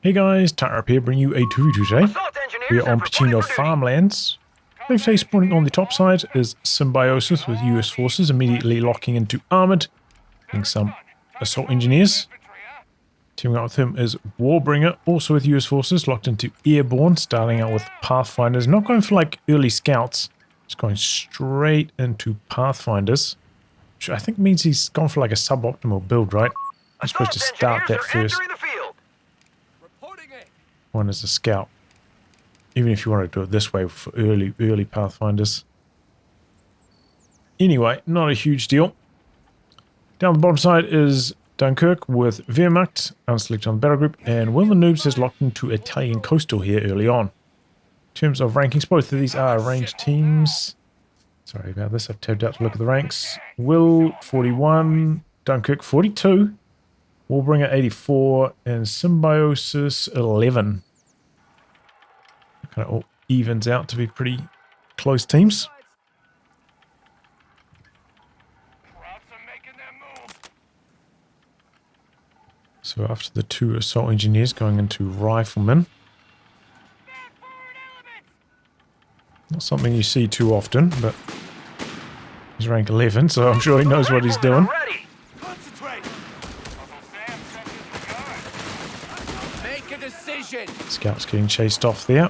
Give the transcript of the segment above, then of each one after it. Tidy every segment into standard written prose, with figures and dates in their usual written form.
Hey guys, tightrope here, bring you a 2v2 today. We are on Pachino Farmlands. Today spawning on the top side is Symbiosis with US forces immediately locking into Armored, getting some assault engineers. Teaming up with him is Warbringer, also with US forces, locked into Airborne, starting out with Pathfinders. Not going for like early scouts, just going straight into Pathfinders. Which I think means he's gone for like a suboptimal build, right? You're supposed to start that first. One as a scout. Even if you want to do it this way for early Pathfinders. Anyway, not a huge deal. Down the bottom side is Dunkerque with Wehrmacht, unselected on the battle group, and WilllTHENOOBz has locked into Italian coastal here early on. In terms of rankings, both of these are arranged teams. Sorry about this, I've tabbed out to look at the ranks. Will 41, Dunkerque 42, Warbringer 84, and Symbiosis 11. Kind of all evens out to be pretty close teams. So after the two assault engineers going into riflemen. Not something you see too often, but he's rank 11, so I'm sure he knows what he's doing. Scouts getting chased off there.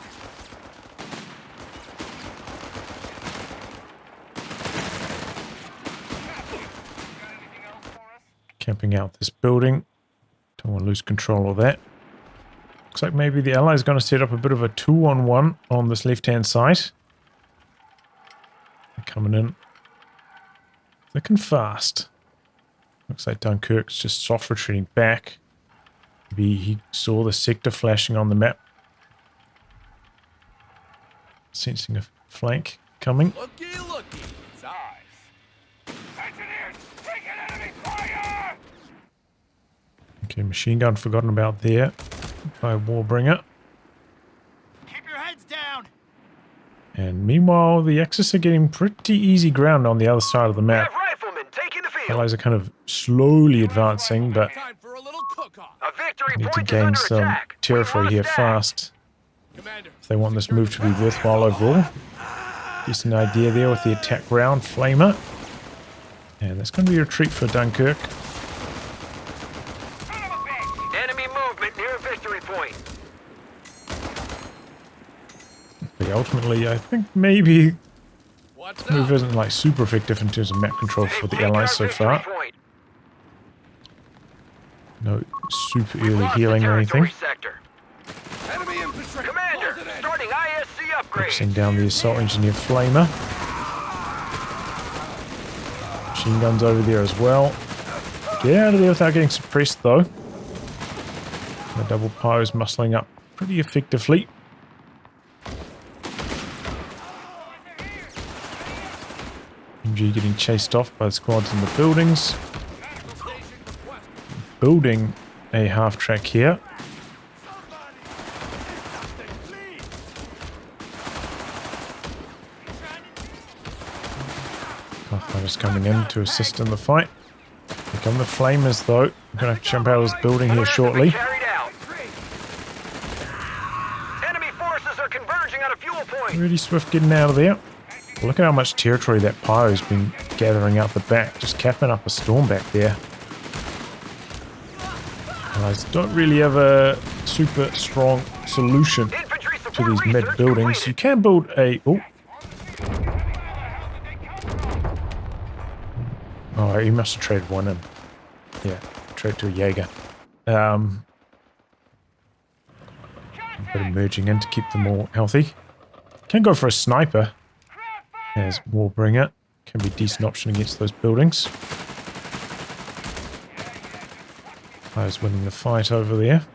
Camping out this building. Don't want to lose control of that. Looks like maybe the Allies going to set up a bit of a 2-on-1 on this left-hand side. They're coming in thick and fast. Looks like Dunkerque's just soft retreating back. Maybe he saw the sector flashing on the map. Sensing a flank coming. Looky, looky. It's eyes. Engineers, take an enemy fire! Okay, machine gun forgotten about there by Warbringer. Keep your heads down. And meanwhile, the Axis are getting pretty easy ground on the other side of the map. Riflemen taking the field. Allies are kind of slowly advancing, but Time for a little cook-off. need to gain some territory here fast if they want this move to be worthwhile overall. Just an idea there with the attack round flamer. And that's going to be a retreat for Dunkerque. Enemy movement near victory point. But ultimately, I think maybe this move isn't like super effective in terms of map control for the Allies so far. No super early healing or anything. Enemy infantry. Commander, starting ISC upgrade. Focusing down the assault engineer flamer. Machine guns over there as well. Get out of there without getting suppressed though. The double pose muscling up pretty effectively. MG getting chased off by the squads in the buildings. Building a half track here. Pathfinder's coming in to assist in the fight. Here come the flamers though. I'm gonna have to jump out of this building here shortly. Enemy forces are converging on a fuel point. Really swift getting out of there. Look at how much territory that pyro's been gathering out the back, just capping up a storm back there. Allies don't really have a super strong solution to these mid buildings. You can build a... Oh, he must have traded one in. Yeah, trade to a Jaeger. A bit of merging in to keep them all healthy. Can go for a sniper as Warbringer. Can be a decent option against those buildings. I was winning the fight over there.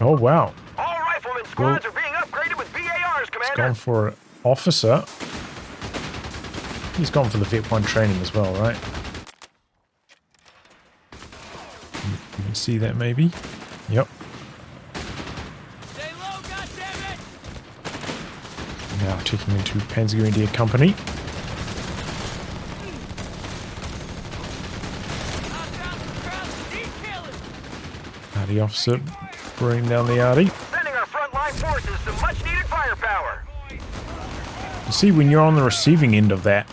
Oh wow. All riflemen squads are being upgraded with BARs, Commander. He's gone for an officer. He's gone for the Vet 1 training as well, right? You can see that maybe. Yep. Stay low, goddammit! Now taking into Panzergrenadier Company. Arty officer bringing down the Arty. Sending our frontline forces some much-needed firepower. You see, when you're on the receiving end of that,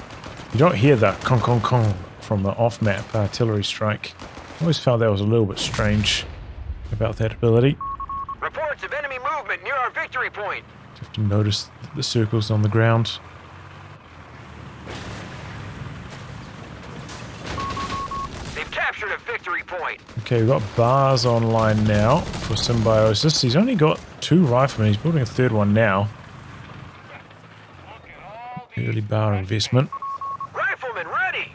you don't hear the con con con from the off-map artillery strike. I always found that was a little bit strange about that ability. Reports of enemy movement near our victory point. You have to notice the circles on the ground. They've captured a victory point. Okay, we've got bars online now for Symbiosis. He's only got 2 riflemen. He's building a 3rd one now. Early bar investment. Riflemen ready.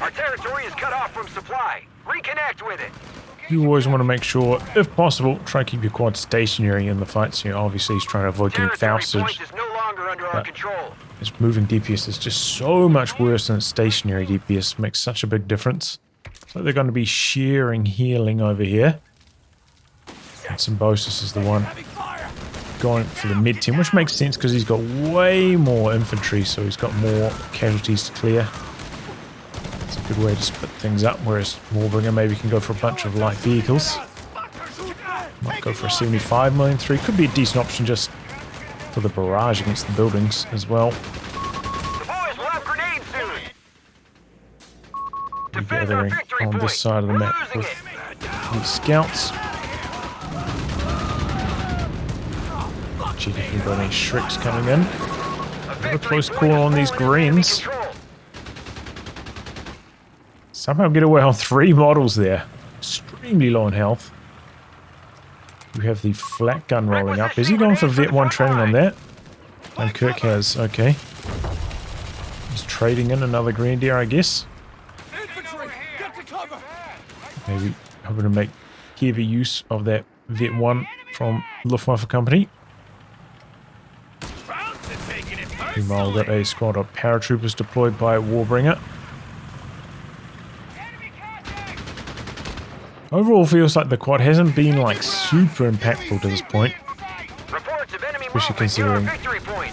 Our territory is cut off from supply. Reconnect with it. You always want to make sure, if possible, try to keep your quad stationary in the fights. You know, obviously he's trying to avoid getting Territory fousted. point is no longer under our control. His moving DPS is just so much worse than its stationary DPS. Makes such a big difference. So they're going to be sharing healing over here. And Symbiosis is the one going for the mid team, which makes sense because he's got way more infantry, so he's got more casualties to clear. It's a good way to split things up, whereas Warbringer maybe can go for a bunch of light vehicles. Might go for a 75mm3. Could be a decent option just for the barrage against the buildings as well. The boys will have grenades soon. We're Defend our gathering victory on point. this side of the We're map losing with it. these scouts. Check if we've got any Shreks coming in. A Have a victory close point call is on these falling under enemy greens. control. Somehow get away on 3 models there. Extremely low in health. We have the flat gun rolling up. Is he going for Vet 1 training on that? Dunkerque has, okay. He's trading in another Grenadier, I guess. Infantry, get to cover. Maybe hoping to make heavy use of that Vet 1 from Luftwaffe Company. Meanwhile, we've got a squad of paratroopers deployed by Warbringer. Overall, feels like the quad hasn't been like super impactful to this point, Reports of enemy especially movement near our considering victory point.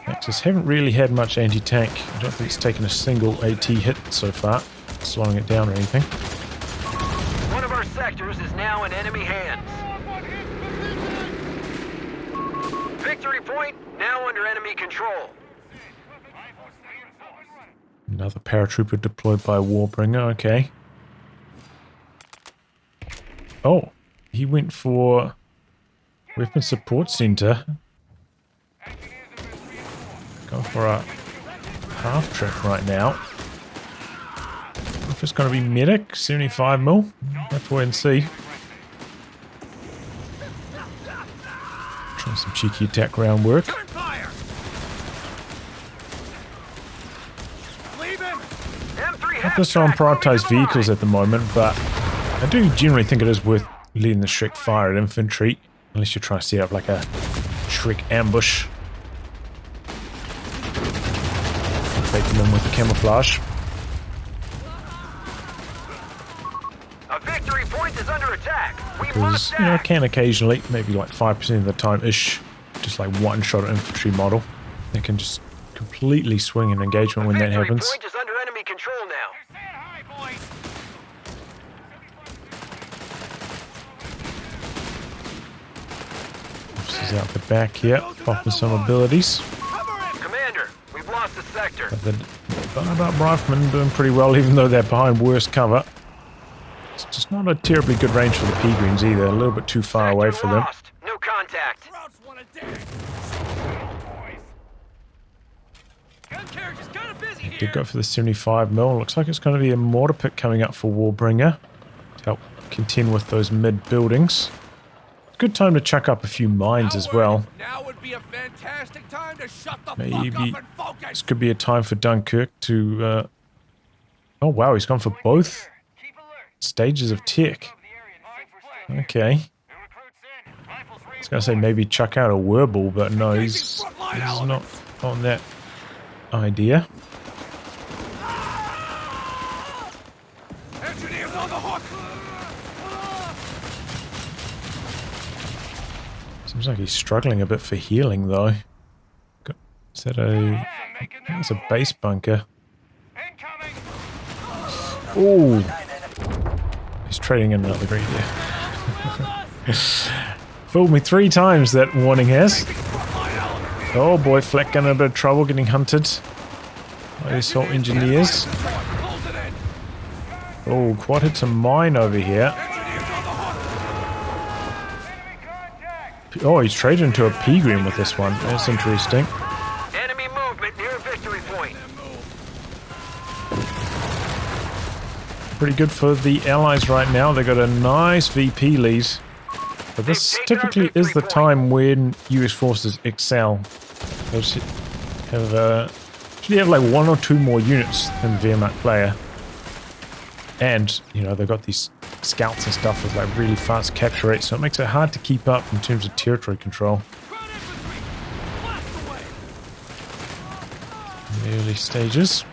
Axis haven't really had much anti-tank. I don't think it's taken a single AT hit so far, slowing it down or anything. One of our sectors is now in enemy hands. Victory point now under enemy control. Another paratrooper deployed by Warbringer, okay. Oh, he went for Weapon Support Center. Go for a half track right now. If it's going to be medic, 75mm. Have to wait and see. Try some cheeky attack groundwork. Focus on prioritized vehicles at the moment, but I do generally think it is worth leading the Shrek fire at infantry, unless you're trying to set up like a Shrek ambush. Taking them with the camouflage. A victory point is under attack. We Because, must you know, act. can occasionally, maybe like 5% of the time-ish, just like one-shot infantry model. They can just completely swing an engagement when that Victory happens. point is under enemy control now. Officers out the back here, popping some abilities. Commander, we've lost the sector. But the Barnard Riflemen doing pretty well, even though they're behind worse cover. It's just not a terribly good range for the P-Greens either, a little bit too far away for them. Lost. No contact. Did go for the 75mm. Looks like it's going to be a mortar pit coming up for Warbringer to help contend with those mid buildings. Good time to chuck up a few mines as well. Now would be a fantastic time to shut the Maybe fuck up and focus. this could be a time for Dunkerque to... Oh wow, he's gone for both stages of tech. Okay. I was going to say maybe chuck out a Wehrmacht, but no, he's not on that idea. Engineers on the hook. Seems like he's struggling a bit for healing, though. Is that a... I think it's a base bunker. Incoming. Ooh! He's trading in another green here. Fooled me 3 times, that warning has. Oh boy, flak gun in a bit of trouble getting hunted by the assault engineers. Oh, quad hits a mine over here. Oh, he's traded into a pea green with this one. That's interesting. Enemy movement near victory point. Pretty good for the Allies right now. They got a nice VP lead. But this typically is the time when US forces excel. They should have like 1 or 2 more units than Wehrmacht player. And, you know, they've got these scouts and stuff with like really fast capture rates, so it makes it hard to keep up in terms of territory control. In the early stages.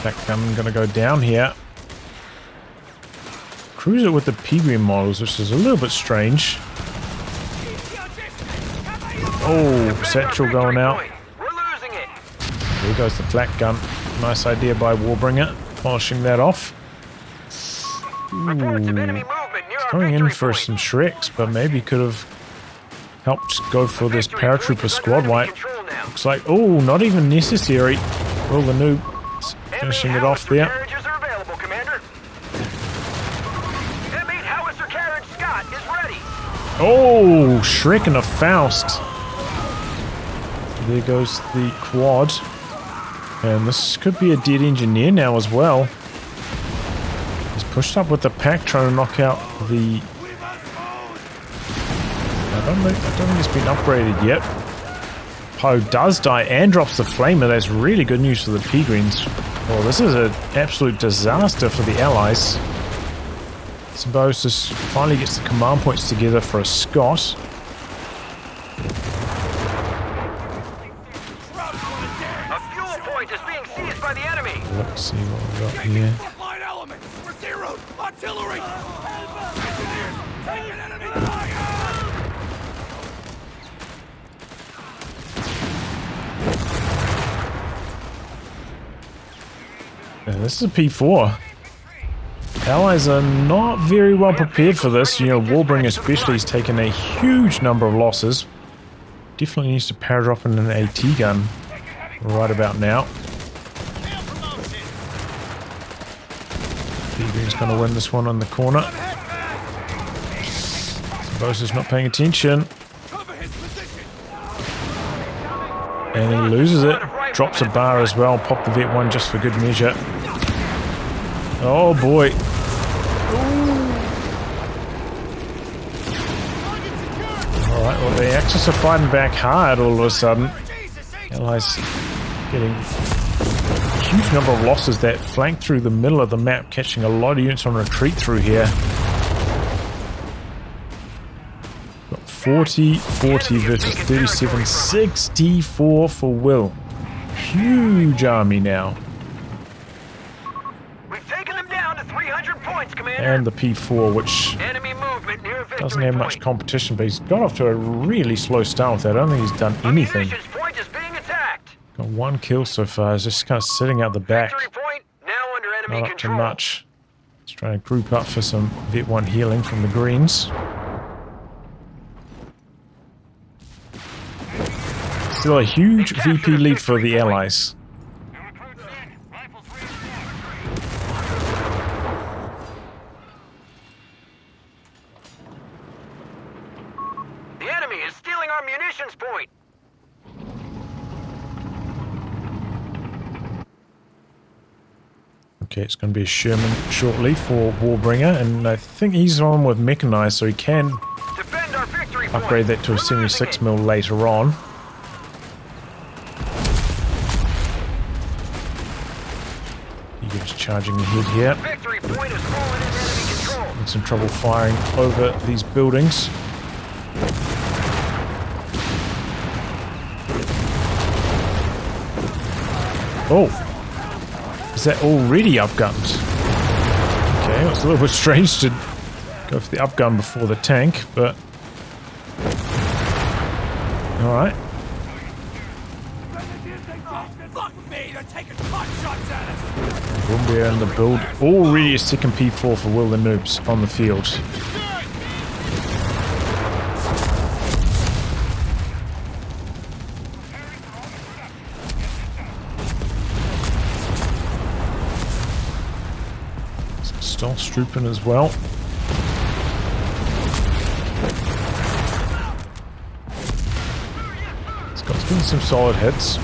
That gun gonna go down here. Cruiser with the P-Green models, which is a little bit strange. Oh, satchel going out. There goes the flak gun. Nice idea by Warbringer, polishing that off. Ooh, he's going in for some Shreks, but maybe could have helped go for this paratrooper squad wipe. Looks like, oh, not even necessary. WilllTHENOOBz finishing it off there. Oh, Shrek and a Faust. There goes the quad. And this could be a dead engineer now as well. He's pushed up with the pack trying to knock out the... I don't think it's been upgraded yet. Poe does die and drops the flamer. That's really good news for the P-Greens. Well, this is an absolute disaster for the Allies. Symbiosis finally gets the command points together for a Scot. Let's see what we got here. This is a P4. Allies are not very well prepared for this. You know, Warbringer especially has taken a huge number of losses. Definitely needs to paradrop in an AT gun right about now. P-Green's going to win this one on the corner. Symbiosis not paying attention. And he loses it. Drops a bar as well. Pop the Vet 1 just for good measure. Oh boy. Alright, well the Axis are fighting back hard all of a sudden. Allies getting a huge number of losses that flank through the middle of the map, catching a lot of units on retreat through here. Got 40 versus 37, 64 for Will. Huge army now. We've taken them down to 300 points, Commander. And the P4, which doesn't have much competition, but he's got off to a really slow start with that. I don't think he's done anything. Got 1 kill so far. He's just kind of sitting out the back. Not up to much. He's trying to group up for some Vet 1 healing from the Greens. Still a huge VP lead for the Allies. The enemy is stealing our munitions point. Okay, it's going to be a Sherman shortly for Warbringer, and I think he's on with Mechanized, so he can upgrade that to a 76mm later on. Eagles charging ahead here. In some trouble firing over these buildings. Oh! Is that already upgunned? Okay, it was a little bit strange to go for the upgun before the tank, but... Oh, fuck me! They're taking pot shots at us! Warbringer in the build. Already a second P4 for WilllTHENOOBz on the field. Stealth Strooping as well. Scott's getting some solid hits.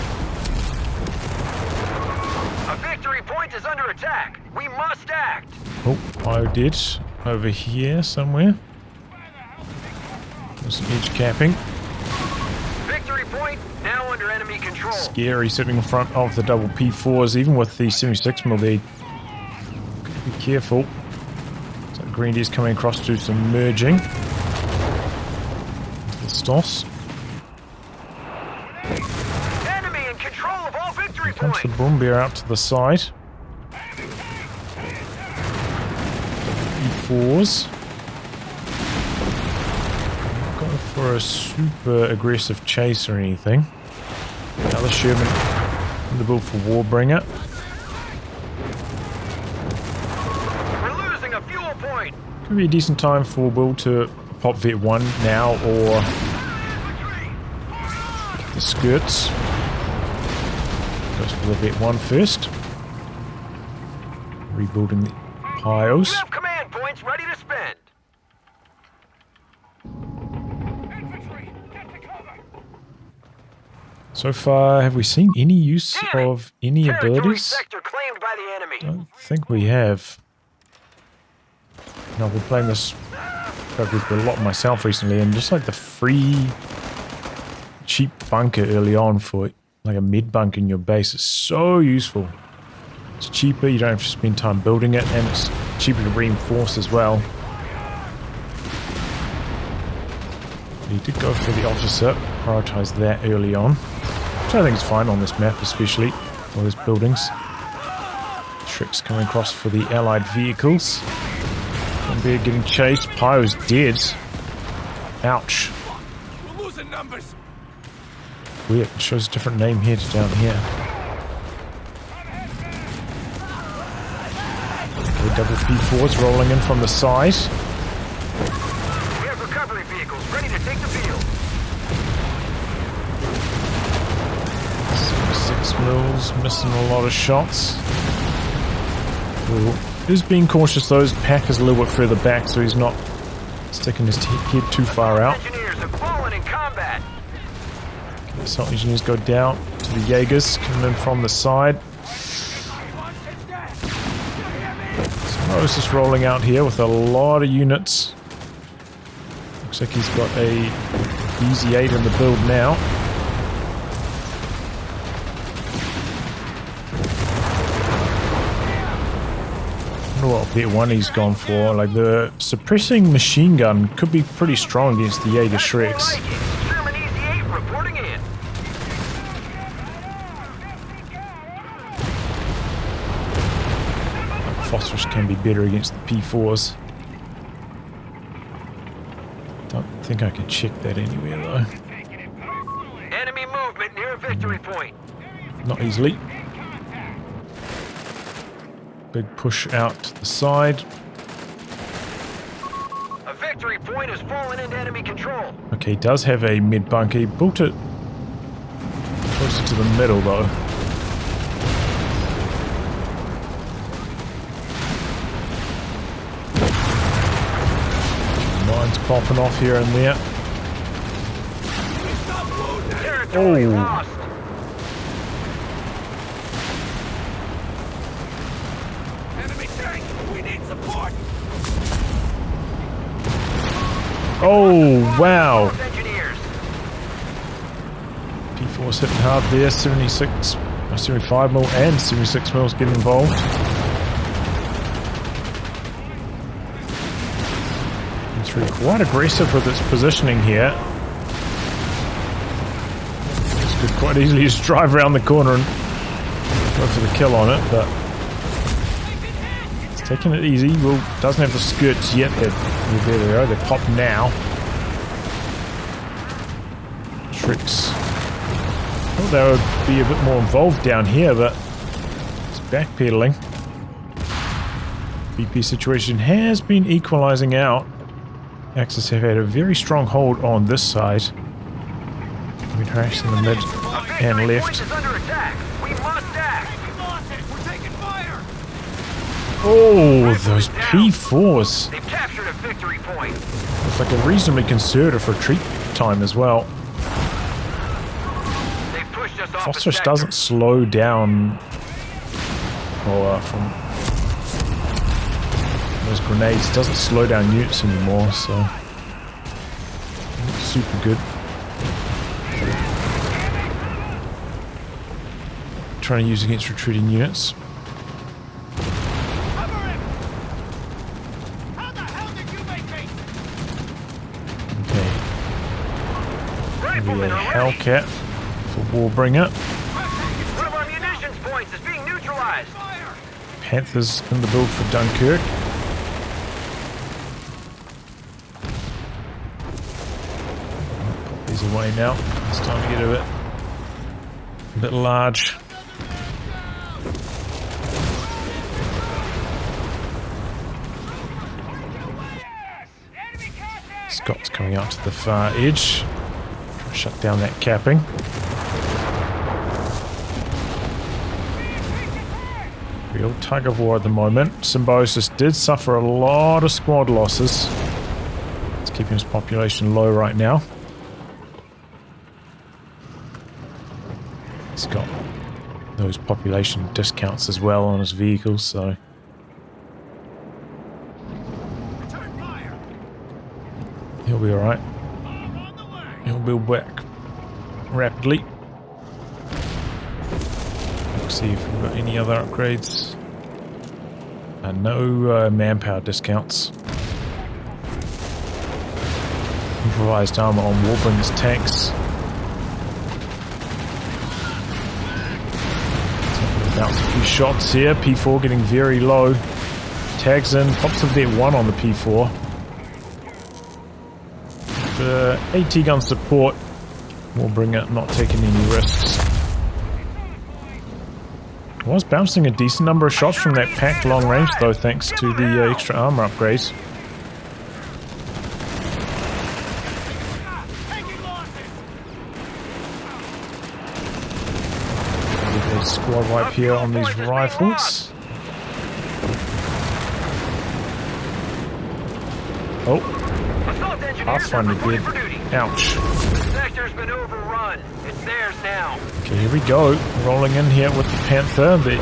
A victory point is under attack. We must act. Oh, I did. Over here somewhere. There's some edge capping. Victory point now under enemy control. Scary sitting in front of the double P4s, even with the 76mm there. Gotta be careful. So Green D's coming across to do some merging. The Stoss. Enemy in control of all victory Here comes points. the Warbringer out to the side. E4s. Not going for a super aggressive chase or anything. Another Sherman in the build for Warbringer. We're losing a fuel point. Could be a decent time for Will to pop Vet 1 now or the skirts. Goes for the Vet 1 first. Rebuilding the piles. You have command points ready to spend. Infantry, get to cover. So far, have we seen any use of any Territory abilities? sector claimed by the enemy. I don't think we have. No, I've been playing this group a lot myself recently, and just like the free cheap bunker early on for like a mid bunker in your base is so useful. It's cheaper, you don't have to spend time building it, and it's cheaper to reinforce as well. You did go for the officer, prioritize that early on, which I think is fine on this map, especially for those buildings. Tricks coming across for the allied vehicles. Bear getting chased. Pyro's dead. Ouch. We're losing numbers. Weird. It shows a different name here to down here. Okay, double P4s rolling in from the side. We have recovery vehicles ready to take the field. 6 mils, missing a lot of shots. Ooh. Is being cautious though. His pack is a little bit further back, so he's not sticking his head too far out. Engineers have fallen in combat. Assault engineers go down to the Jaegers, coming in from the side. Symbiosis rolling out here with a lot of units. Looks like he's got a easy 8 in the build now. I don't know what Vet 1 he's gone for. Like the suppressing machine gun could be pretty strong against the Jaeger Shreks. German Easy 8 reporting in. Phosphorus can be better against the P4s. Don't think I can check that anywhere though. Enemy movement near a victory point. Not easily. Big push out to the side. A victory point has fallen into enemy control. Okay, he does have a mid bunker. He built it closer to the middle though. Mines popping off here and there. Territory Oh. lost. Enemy tank, we need support. Oh, wow. Engineers. P4's hitting hard there. 76, 75 mil and 76 mils getting involved. Through quite aggressive with its positioning here. This could quite easily just drive around the corner and go for the kill on it, but it's taking it easy. Will doesn't have the skirts yet. There they go. They pop now. Tricks Thought they would be a bit more involved down here, but it's backpedaling. BP situation has been equalizing out. Axis have had a very strong hold on this side. We trashed in the mid and left. Oh, those P4s. They've captured a victory point. It's like a reasonably conservative retreat time as well. They pushed us off Phosphorus doesn't slow down from those grenades, doesn't slow down units anymore, so super good. Trying to use against retreating units. Maybe a Hellcat for Warbringer. One of our munitions points is being neutralized. Panthers in the build for Dunkerque. Put these away now. It's time to get a bit large. Scott's coming out to the far edge. Shut down that capping. Real tug of war at the moment. Symbiosis did suffer a lot of squad losses. It's keeping his population low right now. He's got those population discounts as well on his vehicles, so he'll be alright. He'll build back rapidly. Let's see if we've got any other upgrades. No manpower discounts. Improvised armor on Warbringer's tanks. Bounce a few shots here. P4 getting very low. Tags in, pops a vet 1 on the P4. AT gun support will bring it, not taking any risks. Was bouncing a decent number of shots from that packed long range though, thanks to the extra armor upgrades. A squad wipe here on these rifles. Oh. Pathfinder did. Ouch. The sector's been overrun. It's theirs now. Okay, here we go. Rolling in here with the Panther. The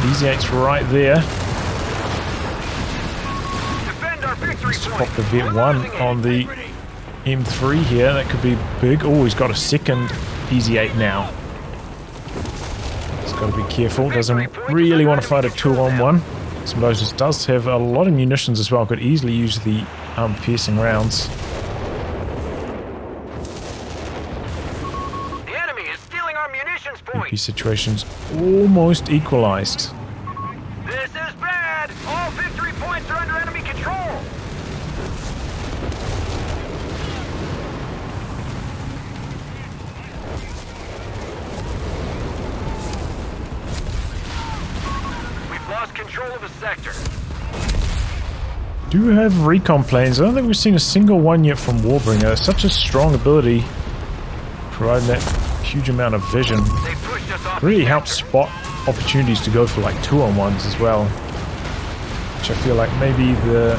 Easy 8's right there. Defend our victory Let's point. pop the Vet 1 on the M3 here. That could be big. Oh, he's got a second Easy 8 now. He's got to be careful. Doesn't really want to fight a 2-on-1. Symbiosis does have a lot of munitions as well. Could easily use the piercing rounds. The enemy is stealing our munitions BP point. situation's almost equalized. This is bad. All victory points are under enemy control. We've lost control of the sector. Do have recon planes. I don't think we've seen a single one yet from Warbringer. Such a strong ability, providing that huge amount of vision. They pushed us off. Really helps spot opportunities to go for like 2-on-1s as well. Which I feel like maybe the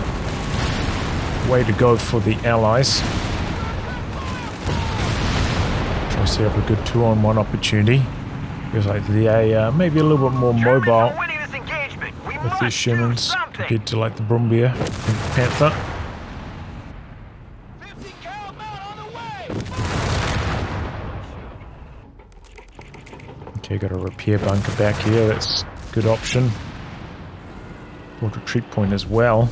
way to go for the allies. Try to set up a good 2-on-1 opportunity. Feels like they maybe a little bit more mobile with these Shermans compared to like the Brumbier and Panther. Okay, got a repair bunker back here. That's a good option. Good retreat point as well.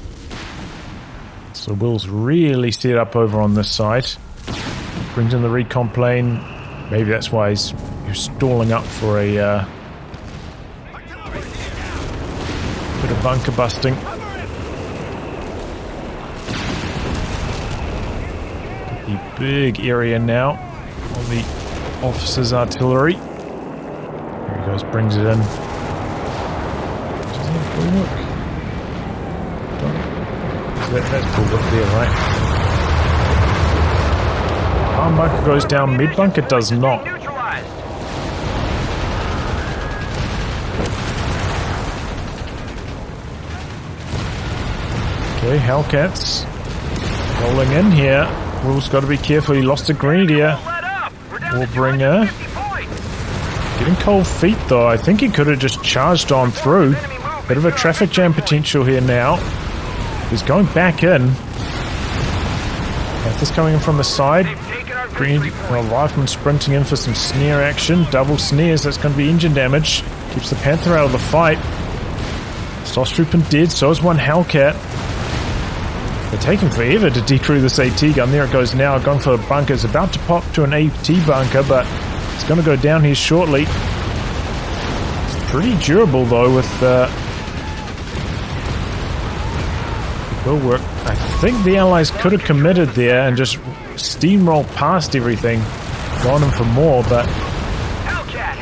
So Will's really set up over on this side. Brings in the recon plane. Maybe that's why he's stalling up for a bit of bunker busting. The big area now on the officer's artillery. There he goes, brings it in. Does he have bulwark? That's bulwark there, right? Arm bunker goes down, mid bunker does not. Okay, Hellcats rolling in here. Will's got to be careful, he lost a Grenadier. Warbringer. Getting cold feet though, I think he could have just charged on through. Bit of a traffic jam potential here now. He's going back in. Panther's coming in from the side. Rifleman sprinting in for some snare action. Double snares, that's going to be engine damage. Keeps the Panther out of the fight. Stormtrooper dead, so is one Hellcat. They're taking forever to decrew this AT gun. There it goes now, going for a bunker. It's about to pop to an AT bunker, but it's going to go down here shortly. It's pretty durable though with bulwark. I think the Allies could have committed there and just steamrolled past everything, gone in for more, but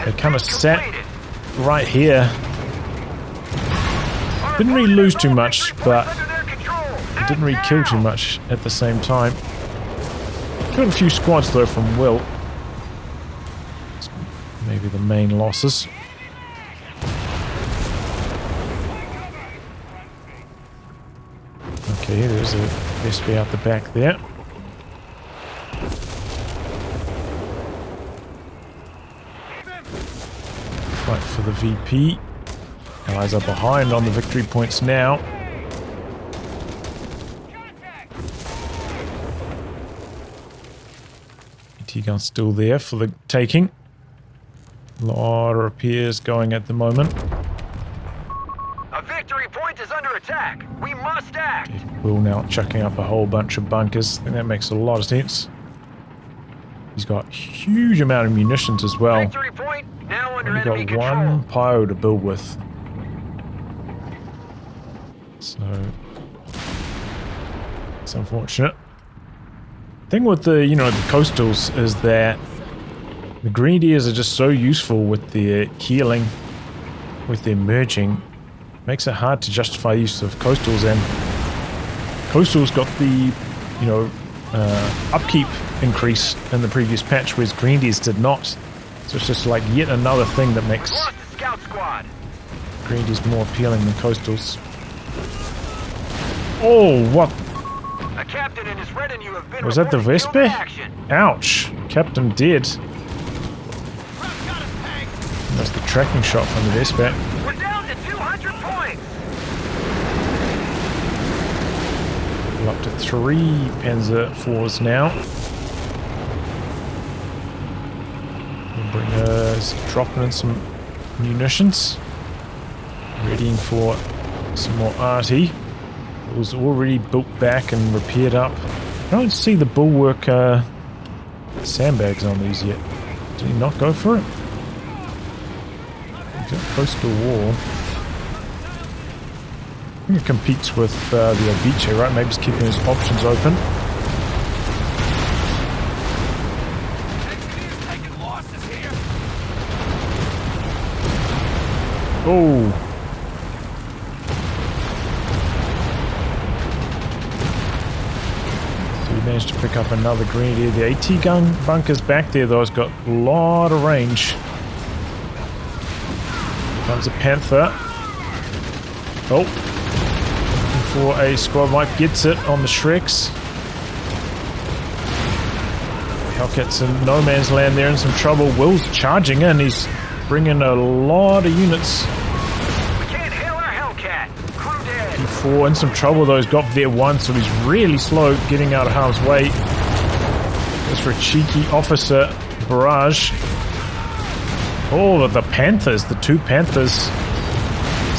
they kind of sat right here. Didn't really lose too much, but didn't really kill too much at the same time. Killed a few squads though from Will. Maybe the main losses. Okay, there's a SP out the back there. Fight for the VP. Allies are behind on the victory points now. T-gun's still there for the taking. A lot of repairs going at the moment. A victory point is under attack. We must act. Okay, Will now chucking up a whole bunch of bunkers. I think that makes a lot of sense. He's got a huge amount of munitions as well. Victory point now under Only enemy got control. one pyro to build with. So it's unfortunate. Thing with the, the coastals is that the Grenadiers are just so useful with their healing, with their merging. Makes it hard to justify use of coastals, and coastals got the, upkeep increase in the previous patch, whereas Grenadiers did not. So it's just like yet another thing that makes Grenadiers more appealing than coastals. Oh, what? A captain and his retinue have been Was that the reported killed in Vespa? action. Ouch. Captain dead. That's the tracking shot from the Vespa. We're down to 200 points. We're up to 3 Panzer IVs now. Warbringer dropping in some munitions. Readying for some more arty. It was already built back and repaired up. I don't see the bulwark sandbags on these yet. Did he not go for it? He's got coastal wall. I think it competes with the Obice, right? Maybe he's keeping his options open. Oh! Managed to pick up another Grenadier. The AT gun bunker's back there though, it's got a lot of range. Here comes a Panther. Oh. Looking for a squad wipe, gets it on the Shreks. Hellcat's in no man's land there, in some trouble. Will's charging in, he's bringing a lot of units. In some trouble though, he's got Vet 1, so he's really slow getting out of harm's way. Just for a cheeky officer barrage. Oh, the Panthers, the 2 Panthers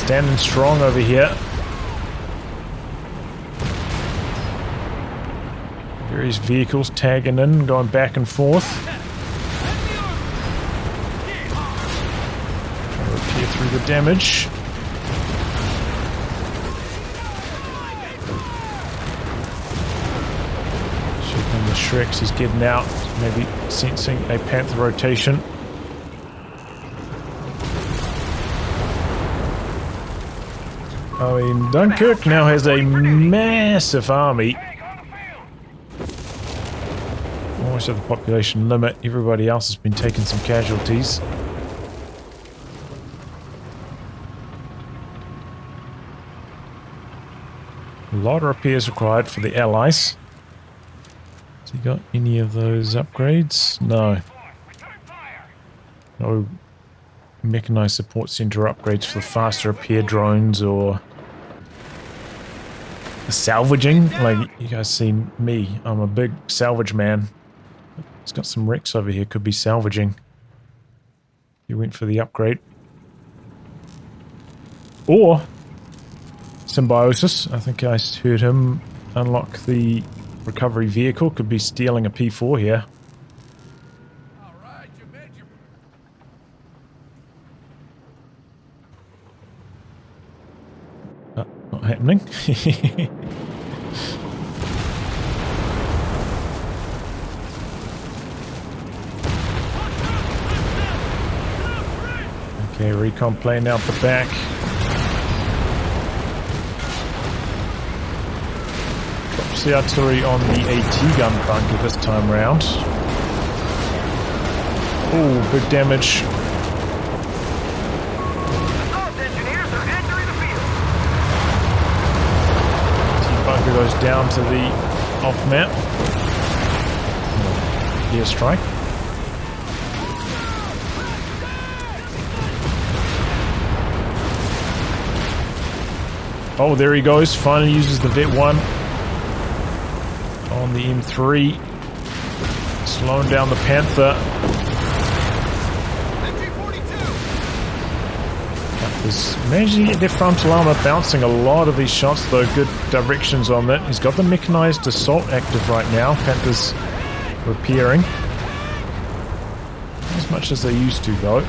standing strong over here. Various vehicles tagging in, going back and forth. Trying to repair through the damage. Shreks, he's getting out, maybe sensing a Panther rotation. I mean, Dunkerque now has a massive army. Almost at the population limit. Everybody else has been taking some casualties. A lot of repairs required for the allies. Has he got any of those upgrades? No. No mechanized support center upgrades for faster repair drones or salvaging. Like, you guys seen me. I'm a big salvage man. It's got some wrecks over here. Could be salvaging. He went for the upgrade. Or Symbiosis. I think I heard him unlock the recovery vehicle. Could be stealing a P4 here. Not happening. Okay, recon plane out the back. Drops the artillery on the AT gun bunker this time round. Oh, big damage. Bunker goes down to the off map. Airstrike. Oh, there he goes. Finally uses the Vet 1 on the M3. Slowing down the Panther. Managing to get their frontal armor, bouncing a lot of these shots though. Good directions on that. He's got the mechanized assault active right now. Panther's repairing. Not as much as they used to though.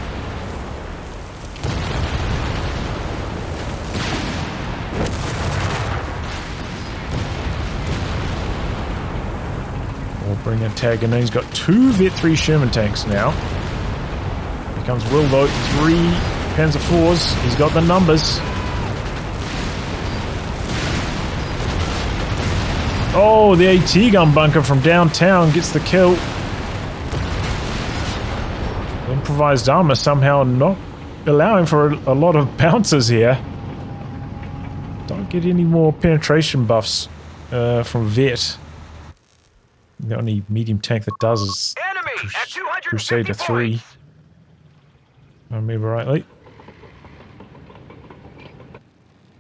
Warbringer tagging in. He's got 2 Vet 3 Sherman tanks now. Here comes Will though. 3 Panzer IVs, he's got the numbers. Oh, the AT gun bunker from downtown gets the kill. Improvised armor somehow not allowing for a lot of bounces here. Don't get any more penetration buffs from Vet. The only medium tank that does is Crusader 3. If I remember rightly.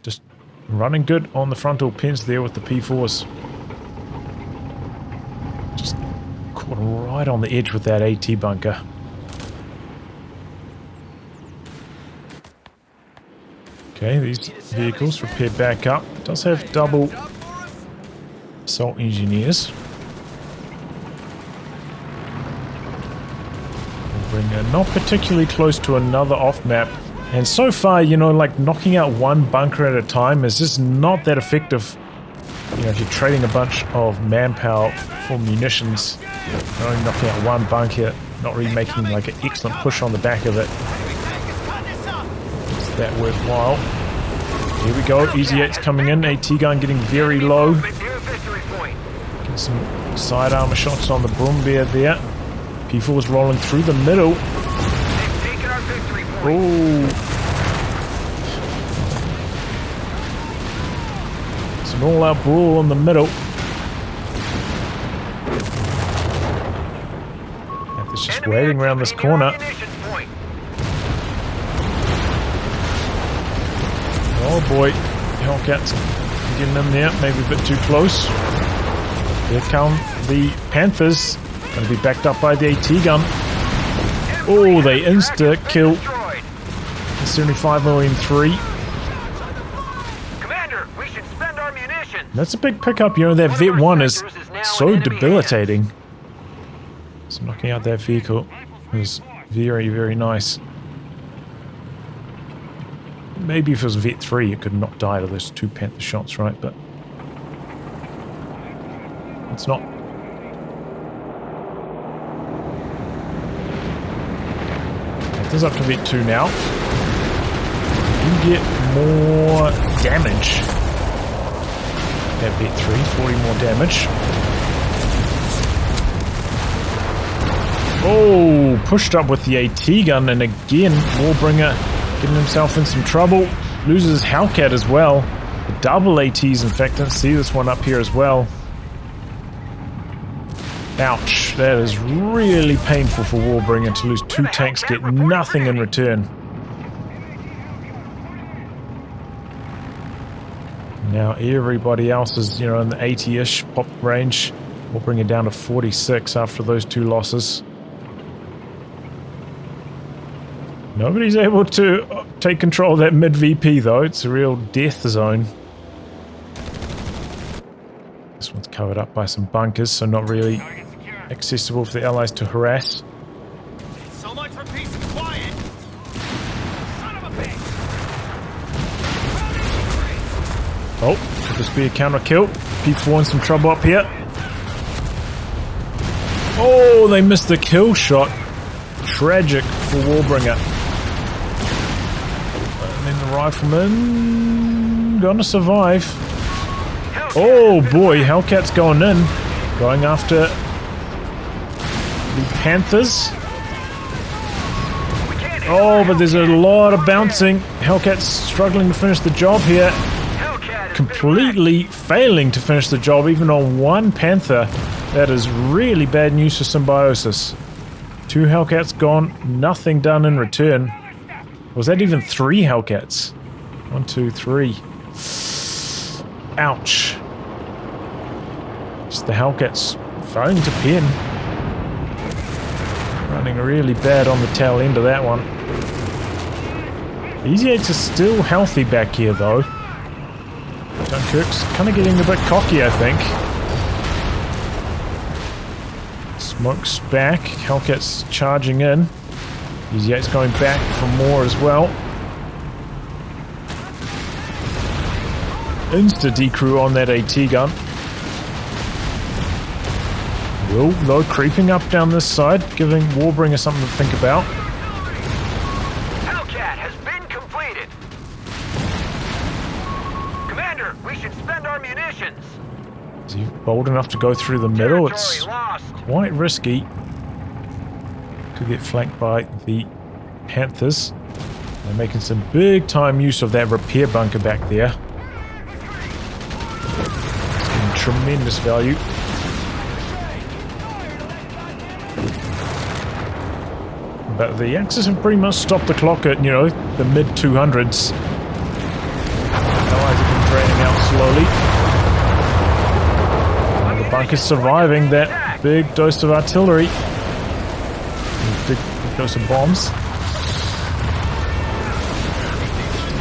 Just running good on the frontal pins there with the P4s. Just caught right on the edge with that AT bunker. Okay, these vehicles repaired back up. It does have double assault engineers. Warbringer not particularly close to another off map. And so far, you know, like knocking out one bunker at a time is just not that effective. You know, if you're trading a bunch of manpower for munitions, you're only knocking out one bunker, not really making like an excellent push on the back of it. Is that worthwhile? Here we go, Easy 8's coming in, AT gun getting very low. Get some side armor shots on the Broom Bear there. P4's rolling through the middle. Oh. It's an all-out brawl in the middle. Panther's just waiting around this corner. Oh boy, Hellcat's getting in there, maybe a bit too close. Here come the Panthers, going to be backed up by the AT gun. Oh, they insta-kill. 75mm M3. Commander, we should spend our munitions. That's a big pickup, you know, that Vet 1 is so debilitating. So knocking out that vehicle was very, very nice. Maybe if it was Vet 3, it could not die to those 2 Panther shots, right? But it's not. Panther's up to vet 2 now. You get more damage. At vet 3, 40 more damage. Oh, pushed up with the AT gun, and again, Warbringer getting himself in some trouble. Loses Hellcat as well. The double ATs, in fact, didn't see this one up here as well. Ouch, that is really painful for Warbringer to lose 2 tanks, get nothing in return. Now everybody else is, in the 80-ish pop range. Warbringer down to 46 after those 2 losses. Nobody's able to take control of that mid VP though. It's a real death zone. This one's covered up by some bunkers, so not really accessible for the allies to harass. So much for peace and quiet. Son of a bitch. Oh, could this be a counter kill? P4 in some trouble up here. Oh, they missed the kill shot. Tragic for Warbringer. And then the rifleman gonna survive. Oh boy, Hellcat's going in. Going after the Panthers. Oh, but there's a lot of bouncing. Hellcat's struggling to finish the job here. Completely failing to finish the job even on 1 Panther. That is really bad news for Symbiosis. 2 Hellcats gone, nothing done in return. Was that even 3 Hellcats? 1, 2, 3. Ouch. Just the Hellcats failing to pin. Running really bad on the tail end of that one. Easy 8's are still healthy back here though. Dunkerque's kind of getting a bit cocky, I think. Smoke's back. Hellcat's charging in. Easy 8's going back for more as well. Insta-decrew on that AT gun. Will, though, creeping up down this side, giving Warbringer something to think about. Hellcat has been completed. Commander, we should spend our munitions. Is he bold enough to go through the middle? It's quite risky. Could get flanked by the Panthers. They're making some big time use of that repair bunker back there. It's getting tremendous value. But the Axis have pretty much stopped the clock at, the mid 200s. Allies have been draining out slowly. And the bunker's surviving that big dose of artillery. Big dose of bombs.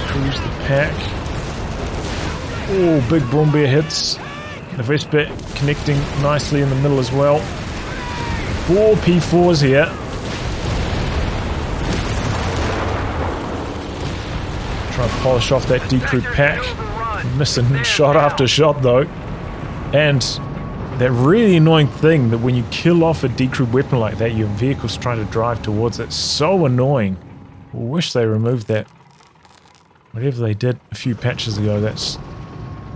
Cruise the pack. Oh, big Brombeer hits. The Vespa connecting nicely in the middle as well. 4 P4s here. Trying to polish off that decrew pack. Missing shot after shot though. And that really annoying thing that when you kill off a decrew weapon like that, your vehicle's trying to drive towards it. So annoying. I wish they removed that. Whatever they did a few patches ago, that's...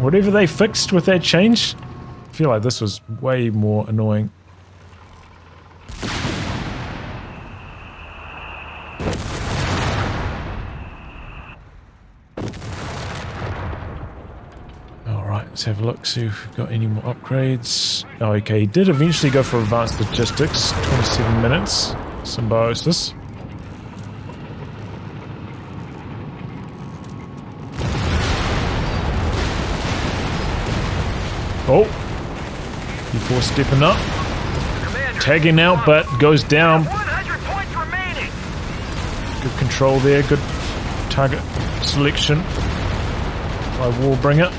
Whatever they fixed with that change, I feel like this was way more annoying. Let's have a look, see if we've got any more upgrades. Oh, okay, he did eventually go for advanced logistics. 27 minutes. Symbiosis. Oh. Before stepping up. Tagging out, but goes down. Good control there, good target selection by Warbringer.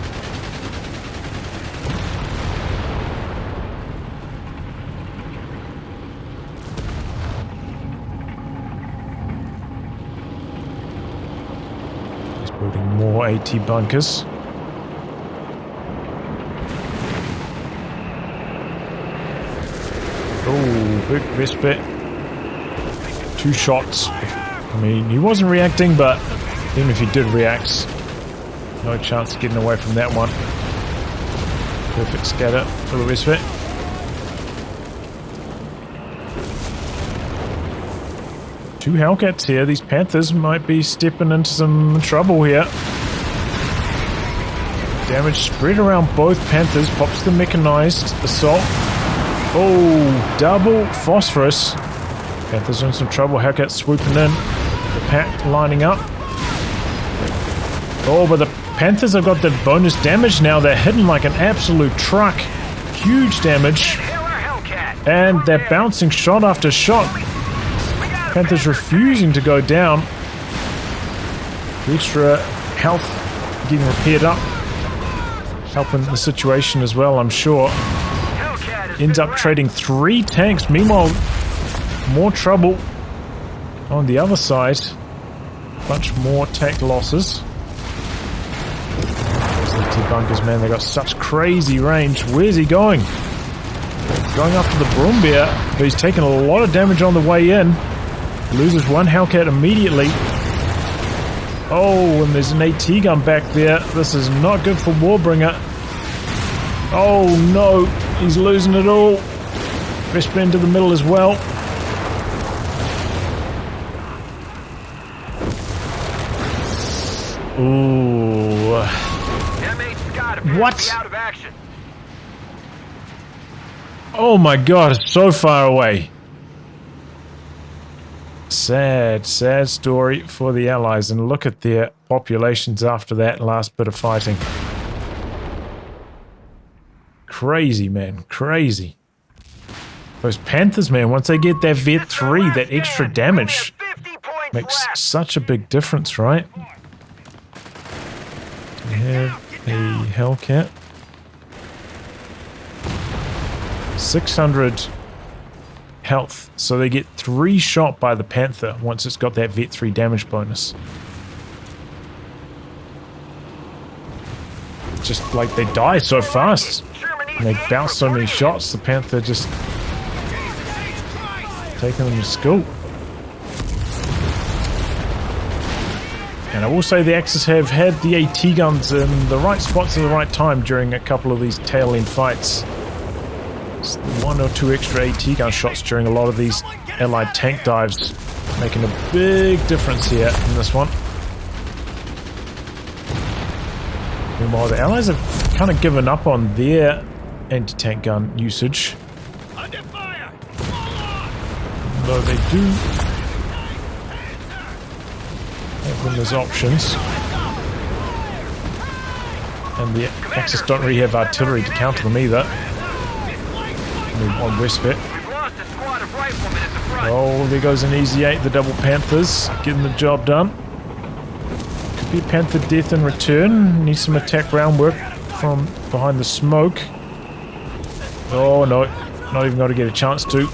Building more AT bunkers. Oh, big Vespa. 2 shots I mean, he wasn't reacting, but even if he did react, no chance of getting away from that one. Perfect scatter for the rest of it. Two Hellcats here. These Panthers might be stepping into some trouble here. Damage spread around both Panthers. Pops the Mechanized assault. Oh, double phosphorus. Panthers in some trouble. Hellcats swooping in. The pack lining up. Oh, but the Panthers have got the bonus damage now. They're hidden like an absolute truck. Huge damage. And they're bouncing shot after shot. Panthers refusing to go down. The extra health getting repaired up. Helping the situation as well, I'm sure. Ends up trading 3 tanks. Meanwhile, more trouble on the other side. Bunch more tank losses. There's the two bunkers, man. They got such crazy range. Where's he going? Going after the Brumbeer, but he's taking a lot of damage on the way in. Loses one Hellcat immediately. Oh, and there's an AT gun back there. This is not good for Warbringer. Oh no, he's losing it all. Vespa into the middle as well. Ooh. What? Oh my god, it's so far away. Sad, sad story for the Allies, and look at their populations after that last bit of fighting. Crazy, man, crazy. Those Panthers, man, once they get that Vet 3, that extra damage makes such a big difference, right? We have a Hellcat. 600 health, so they get 3 shot by the Panther once it's got that Vet 3 damage bonus. Just like they die so fast and they bounce so many shots, the Panther just taking them to school. And I will say the Axis have had the AT guns in the right spots at the right time during a couple of these tail end fights. Just 1 or 2 extra AT gun shots during a lot of these Allied tank dives, making a big difference here in this one. Meanwhile, the Allies have kind of given up on their anti-tank gun usage. Though they do have them as options. And the Axis don't really have artillery to counter them either. On Westbit. Oh, there goes an easy 8, the double Panthers, getting the job done. Could be a Panther death in return. Needs some attack groundwork from behind the smoke. Oh no, not even going to get a chance to.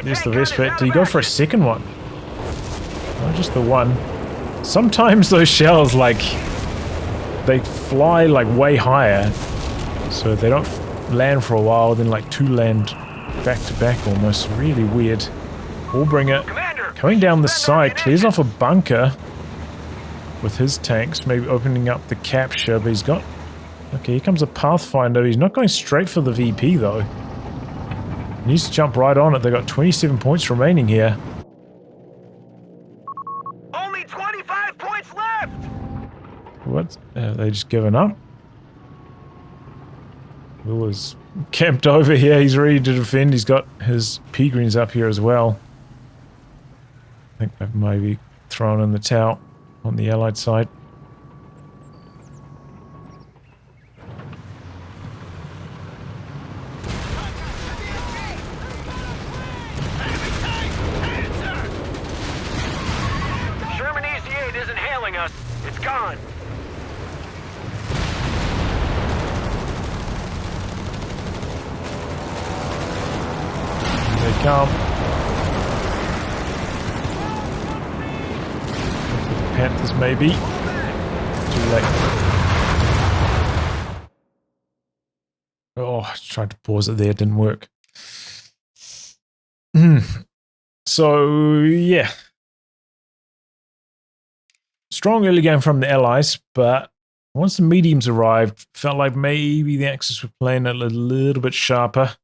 There's the Westbit. Did he go for a second one? No, just the one. Sometimes those shells, like, they fly like way higher, so they don't land for a while, then like 2 land back to back almost. Really weird. Warbringer coming down the side, clears off a bunker with his tanks, maybe opening up the capture, but he's got... Okay, here comes a Pathfinder. He's not going straight for the VP though. He needs to jump right on it. They've got 27 points remaining here. Only 25 points left! What? Have they just given up? Will is camped over here. He's ready to defend. He's got his pea greens up here as well. I think they've maybe thrown in the towel on the Allied side. Sherman EC-8 isn't hailing us. It's gone. They come. The Panthers maybe. Too late. Oh, I tried to pause it there, it didn't work. So, yeah. Strong early game from the Allies, but once the mediums arrived, felt like maybe the Axis were playing a little bit sharper.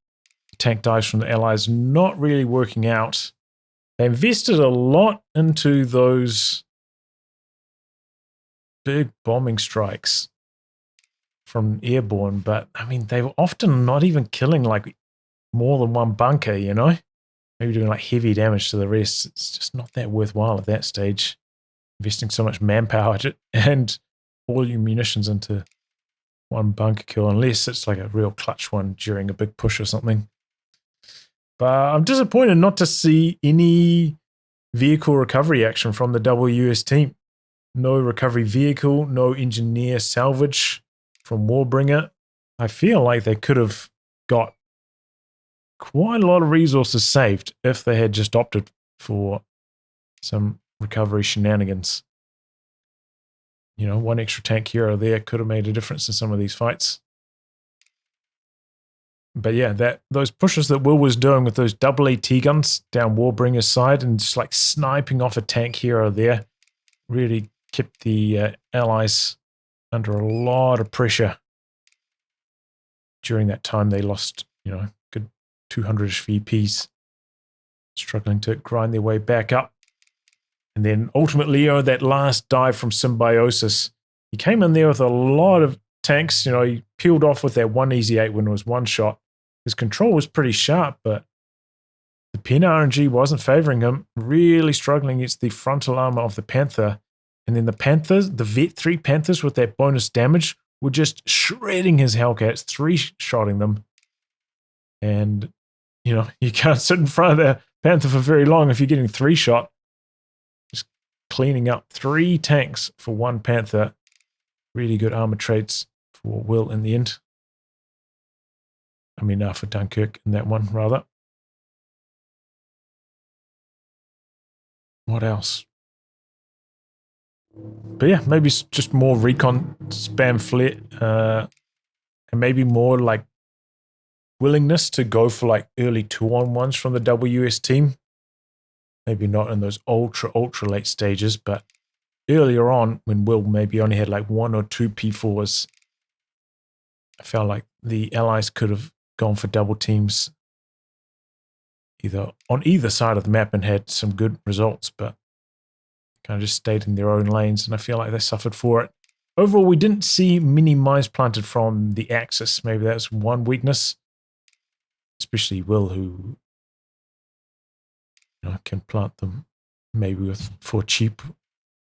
Tank dives from the Allies not really working out. They invested a lot into those big bombing strikes from Airborne, but I mean, they were often not even killing like more than one bunker, you know? Maybe doing like heavy damage to the rest. It's just not that worthwhile at that stage. Investing so much manpower and all your munitions into one bunker kill, unless it's like a real clutch one during a big push or something. But I'm disappointed not to see any vehicle recovery action from the WS team. No recovery vehicle, no engineer salvage from Warbringer. I feel like they could have got quite a lot of resources saved if they had just opted for some recovery shenanigans. You know, one extra tank hero there could have made a difference in some of these fights. But yeah, those pushes that Will was doing with those double AT guns down Warbringer's side and just like sniping off a tank hero there really kept the Allies under a lot of pressure. During that time, they lost, you know, good 200-ish VPs, struggling to grind their way back up. And then ultimately, that last dive from Symbiosis, he came in there with a lot of tanks. You know, he peeled off with that one easy 8 when it was one shot. His control was pretty sharp, but the pen RNG wasn't favoring him, really struggling against the frontal armor of the Panther. And then the Panthers, the Vet 3 Panthers with that bonus damage, were just shredding his Hellcats, 3-shotting them. And, you know, you can't sit in front of the Panther for very long if you're getting 3-shot. Just cleaning up 3 tanks for 1 Panther. Really good armor traits for Will in the end. I mean, for Dunkerque in that one, rather. What else? But yeah, maybe it's just more recon spam flit, and maybe more like willingness to go for like early 2-on-1s from the WS team. Maybe not in those ultra late stages, but earlier on when Will maybe only had like 1 or 2 P4s, I felt like the Allies could have gone for double teams either on either side of the map and had some good results, but kind of just stayed in their own lanes, and I feel like they suffered for it. Overall, we didn't see many mines planted from the Axis. Maybe that's one weakness, especially Will, who, you know, can plant them maybe for cheap,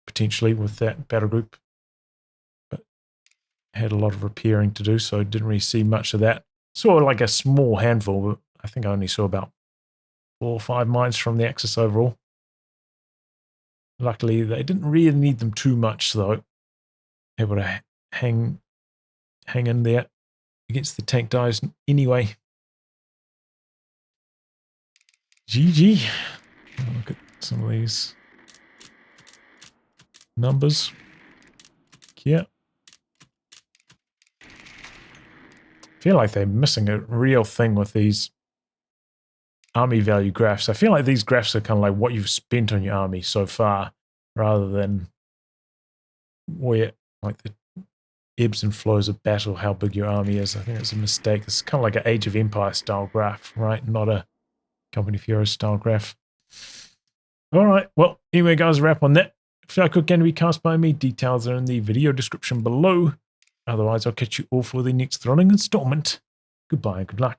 potentially with that battle group, but had a lot of repairing to do, so didn't really see much of that. Saw like a small handful, but I think I only saw about 4 or 5 mines from the Axis overall. Luckily, they didn't really need them too much, though. Able to hang in there against the tank dives anyway. GG. Look at some of these numbers. Yeah. Feel like they're missing a real thing with these army value graphs. I feel like these graphs are kind of like what you've spent on your army so far, rather than where like the ebbs and flows of battle, how big your army is. I think it's a mistake. It's kind of like an Age of Empire style graph, right? Not a Company of Heroes style graph. All right. Well, anyway, guys, wrap on that. If you like what can be cast by me, details are in the video description below. Otherwise, I'll catch you all for the next thrilling installment. Goodbye and good luck.